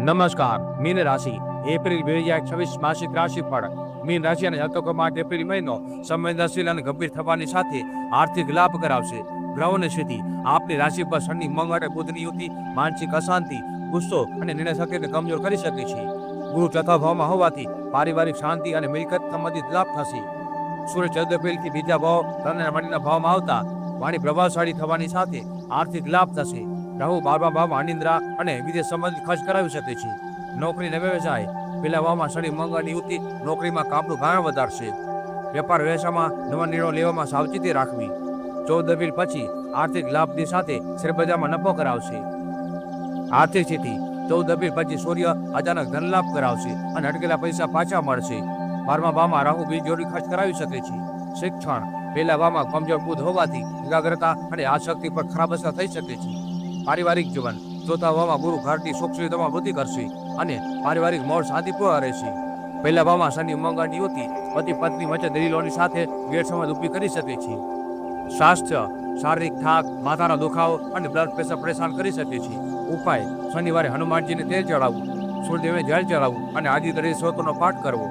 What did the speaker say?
નમસ્કાર. મીન રાશિ એપ્રિલ 2026 માસિક રાશિફળ. મીન રાશિ અને જાતકો માટે એપ્રિલ મહિનો સંવેદનશીલ અને ગંભીર થવાની સાથે આર્થિક લાભ કરાવશે. ગ્રહોની સ્થિતિ આપની રાશિ પર શનિ, મંગળ અને બુધની યુતિ માનસિક અશાંતિ, ગુસ્સો અને નિર્ણય શક્તિને કમજોર કરી શકે છે. ગુરુ ચોથા ભાવમાં હોવાથી પારિવારિક શાંતિ અને મિલકત સંબંધિત લાભ થશે. સૂર્ય 14 એપ્રિલથી બીજા ભાવ ધન અને વાણીના ભાવમાં આવતા વાણી પ્રભાવશાળી થવાની સાથે આર્થિક લાભ થશે. રાહુ 12મા ભાવમાં અનિદ્રા અને વિદેશ સંબંધિત ખર્ચ કરાવી શકે છે. નોકરી અને વ્યવસાય પહેલા ભાવમાં શનિ મંગળની યુતિ નોકરીમાં કામનું ભારણ વધારશે. વેપાર વ્યવસાયમાં નવા નિર્ણયો લેવામાં સાવચેતી રાખવી. 14 એપ્રિલ પછી આર્થિક લાભની સાથે શેરબજારમાં નફો કરાવશે. આર્થિક સ્થિતિ 14 એપ્રિલ પછી સૂર્ય અચાનક ધન લાભ કરાવશે અને અટકેલા પૈસા પાછા મળશે. 12મા ભાવમાં રાહુ બિનજરૂરી ખર્ચ કરાવી શકે છે. શિક્ષણ પહેલા ભાવમાં કમજોર બુધ હોવાથી એકાગ્રતા અને આસક્તિ પર ખરાબ અસર થઈ શકે છે. પારિવારિક જીવન ચોથા ભાવમાં ગુરુ ઘરની સુખ સુવિધામાં વૃદ્ધિ કરશે અને પારિવારિક માહોલ શાંતિપૂર્ણ રહેશે. પહેલા ભાવમાં શનિ મંગળની યુતિ પતિ પત્ની વચ્ચે દલીલોની સાથે ગેરસમજ ઊભી કરી શકે છે. સ્વાસ્થ્ય શારીરિક થાક, માથાનો દુખાવો અને બ્લડ પ્રેશર પરેશાન કરી શકે છે. ઉપાય શનિવારે હનુમાનજીને તેલ ચડાવવું, સૂર્યદેવને જળ ચડાવવું અને આદિત્ય સ્ત્રોતનો પાઠ કરવો.